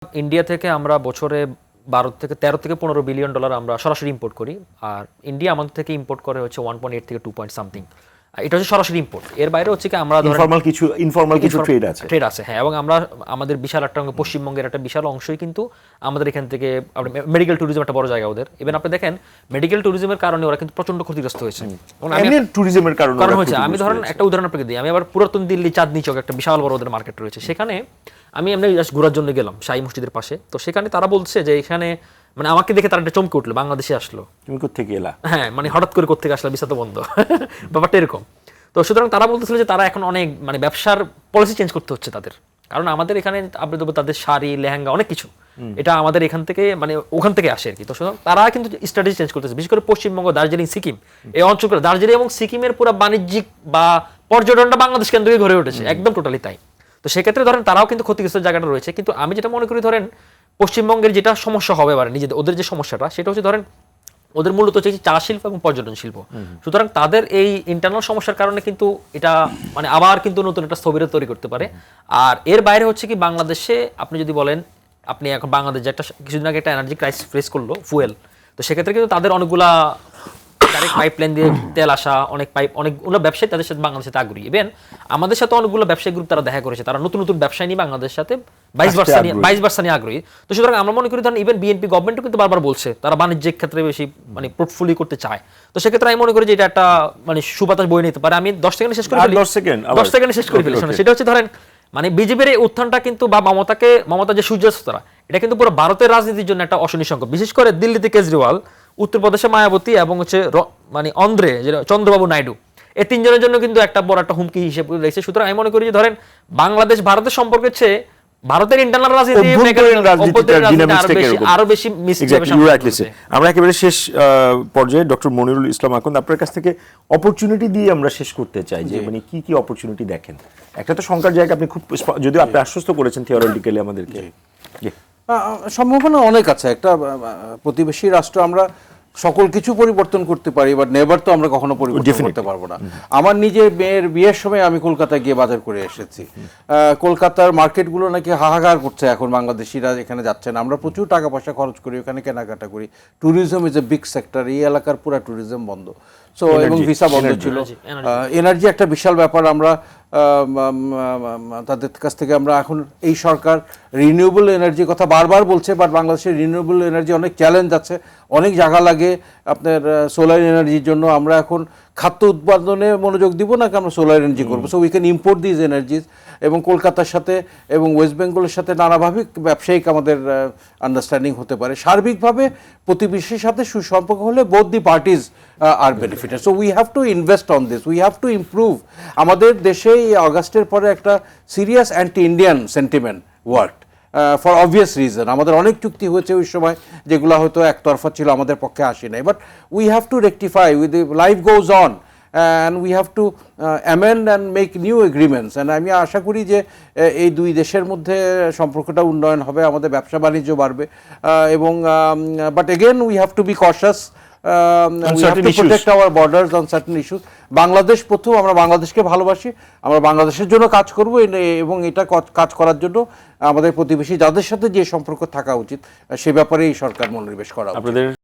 India থেকে আমরা বছরে 13 থেকে 15 বিলিয়ন ডলার আমরা সরাসরি ইম্পোর্ট করি। আর ইন্ডিয়া আমাদের থেকে ইম্পোর্ট করে হচ্ছে 1.8 থেকে 2 পয়েন্ট সামথিং। এটা হচ্ছে সরাসরি ইম্পোর্ট। এর বাইরে হচ্ছে কি আমরা ইনফরমাল কিছু ট্রেড আছে। হ্যাঁ, এবং আমরা আমাদের বিশাল একটা পশ্চিমবঙ্গের একটা বিশাল অংশই কিন্তু আমাদের এখান থেকে মেডিকেল ট্যুরিজম একটা বড় জায়গা ওদের। ইভেন আপনি দেখেন মেডিকেল ট্যুরিজমের কারণে ওরা কিন্তু প্রচন্ড ক্ষতিগ্রস্ত হয়েছে। ট্যুরিজমের কারণ হচ্ছে, আমি ধরেন একটা উদাহরণ আপনাকে দিই। আমি আবার পুরাতন দিল্লি চাঁদনি চক একটা বিশাল বড় ওদের মার্কেট রয়েছে, সেখানে আমি এমনি জাস্ট ঘোরার জন্য গেলাম শাহী মসজিদের পাশে। তো সেখানে তারা বলছে যে এখানে মানে আমাকে দেখে তারা একটা চমকে উঠলো, বাংলাদেশে আসলো। তুমি কোত্থেকে এলা? হ্যাঁ, মানে হঠাৎ করে কোত্থেকে আসলো, ভিসা তো বন্ধ, ব্যাপারটা এরকম। তো সুতরাং তারা বলতেছিল যে তারা এখন অনেক মানে ব্যবসার পলিসি চেঞ্জ করতে হচ্ছে তাদের, কারণ আমাদের এখানে আপনি দেখবেন তাদের শাড়ি লেহেঙ্গা অনেক কিছু এটা আমাদের এখান থেকে মানে ওখান থেকে আসে আর কি। তো সুতরাং তারা কিন্তু স্ট্র্যাটেজি চেঞ্জ করতেছে, বিশেষ করে পশ্চিমবঙ্গ, দার্জিলিং, সিকিম এই অঞ্চলগুলো, দার্জিলিং এবং সিকিমের পুরো বাণিজ্যিক বা পর্যটনটা বাংলাদেশ কেন্দ্রে গড়ে উঠেছে, একদম টোটালি তাই। তো সেক্ষেত্রে ধরেন তারাও কিন্তু ক্ষতিগ্রস্ত জায়গাটা রয়েছে। কিন্তু আমি যেটা মনে করি, ধরেন পশ্চিমবঙ্গের যেটা সমস্যা হবে এবার নিজেদের ওদের যে সমস্যাটা, সেটা হচ্ছে ধরেন ওদের মূলত হচ্ছে চা শিল্প এবং পর্যটন শিল্প। সুতরাং তাদের এই ইন্টারনাল সমস্যার কারণে কিন্তু এটা মানে আবার কিন্তু নতুন একটা স্থবিরতা তৈরি করতে পারে। আর এর বাইরে হচ্ছে কি বাংলাদেশে আপনি যদি বলেন, আপনি এখন বাংলাদেশ যে একটা কিছুদিন আগে একটা এনার্জি ক্রাইসিস ফেস করলো ফুয়েল, তো সেক্ষেত্রে কিন্তু তাদের অনেকগুলা ডাইরেক্ট পাইপলাইন দিয়ে তেল আসা অনেকগুলো ব্যবসায়ী তাদের সাথে বাংলাদেশের সাথে আগ্রহী। ইভেন আমাদের সাথে অনেকগুলো ব্যবসায়ী গ্রুপ তারা দেখা করেছে, তারা নতুন নতুন ব্যবসায় নিয়ে বাংলাদেশের সাথে 22% নিয়ে আগ্রহী। তো সুতরাং আমরা মনে করি ধরেন ইভেন বিএনপি গভর্নমেন্টও কিন্তু বারবার বলছে তারা বাণিজ্যিক ক্ষেত্রে বেশি মানে পোর্টফোলিও করতে চায়। তো সেক্ষেত্রে আমি মনে করি যে এটা একটা মানে সুবাতাস বয়ে নিতে পারে। আমি 10 সেকেন্ডে শেষ করে ফেলি, 10 সেকেন্ডে শেষ করে ফেলি। সেটা হচ্ছে ধরেন মানে বিজেপির এই উত্থানটা কিন্তু বা মমতা যে সূর্যাস্তরা, এটা কিন্তু পুরো ভারতের রাজনীতির জন্য একটা অশনি সংকট। বিশেষ করে দিল্লিতে কেজরিওয়াল, উত্তরপ্রদেশে মায়াবতী এবং হচ্ছে মানে অন্ধ্রে যে চন্দ্রবাবু নাইডু, এই তিনজনের জন্য কিন্তু একটা বড় একটা হুমকি হিসেবে রয়েছে। সুতরাং আমি মনে করি যে ধরেন বাংলাদেশ ভারতের সম্পর্কের চেয়ে ভারতের ইন্টারনাল রাজনীতি আরো বেশি আমরা একেবারে শেষ পর্যায়ে ডক্টর মনিরুল ইসলাম আকন্দ, আপনার কাছ থেকে অপরচুনিটি দিয়ে আমরা শেষ করতে চাই যে মানে কি কি অপরচুনিটি দেখেন। একটা তো শঙ্কার জায়গা, আপনি খুব যদিও আপনি আশ্বস্ত করেছেন থিওরিটিক্যালি আমাদেরকে, সম্ভাবনা অনেক আছে। একটা প্রতিবেশী রাষ্ট্র, আমরা সকল কিছু পরিবর্তন করতে পারি, বাট নেভার তো আমরা কখনো পরিবর্তন করতে পারবো না। আমার নিজের মেয়ের বিয়ের সময় আমি কলকাতায় গিয়ে বাজার করে এসেছি। কলকাতার মার্কেটগুলো নাকি হাহাকার করছে এখন, বাংলাদেশিরা এখানে যাচ্ছেন। আমরা প্রচুর টাকা পয়সা খরচ করি, ওখানে কেনাকাটা করি। Tourism is a big sector. এই এলাকার পুরো ট্যুরিজম বন্ধ, সো এবং ভিসা বন্ধ ছিল। এনার্জি একটা বিশাল ব্যাপার। আমরা তাদের কাছ থেকে আমরা এখন এই সরকার রিনিউয়েবল এনার্জির কথা বারবার বলছে, বাট বাংলাদেশের রিনিউয়েবল এনার্জি অনেক চ্যালেঞ্জ আছে, অনেক জায়গা লাগে আপনার সোলার এনার্জির জন্য। আমরা এখন খাদ্য উৎপাদনে মনোযোগ দিব নাকি আমরা সোলার এনার্জি করবো? So we can import these এনার্জিজ। এবং কলকাতার সাথে এবং ওয়েস্ট বেঙ্গলের সাথে নানাভাবে ব্যবসায়িক আমাদের আন্ডারস্ট্যান্ডিং হতে পারে। সার্বিকভাবে প্রতিবেশীর সাথে সুসম্পর্ক হলে both the parties R benefited. So we have to invest on this, we have to improve. আমাদের দেশে এই অগাস্টের পরে একটা serious anti Indian sentiment work for obvious reason. আমাদের অনেক চুক্তি হয়েছে ওই সময় যেগুলো হয়তো একতরফা ছিল, আমাদের পক্ষে আসে নাই। But we have to rectify, with life goes on and we have to amend and make new agreements. and আমি আশা করি যে এই দুই দেশের মধ্যে সম্পর্কটা উন্নয়ন হবে, আমাদের ব্যবসা বাণিজ্য বাড়বে। এবং but again we have to be cautious, we have to protect our borders on certain issues. Bangladesh প্রথম, আমরা বাংলাদেশকে ভালোবাসি, আমরা বাংলাদেশের জন্য কাজ করব এবং এটা কাজ করার জন্য আমাদের প্রতিবেশী যাদের সাথে যে সম্পর্ক থাকা উচিত সে ব্যাপারে এই সরকার মনোনিবেশ করা উচিত।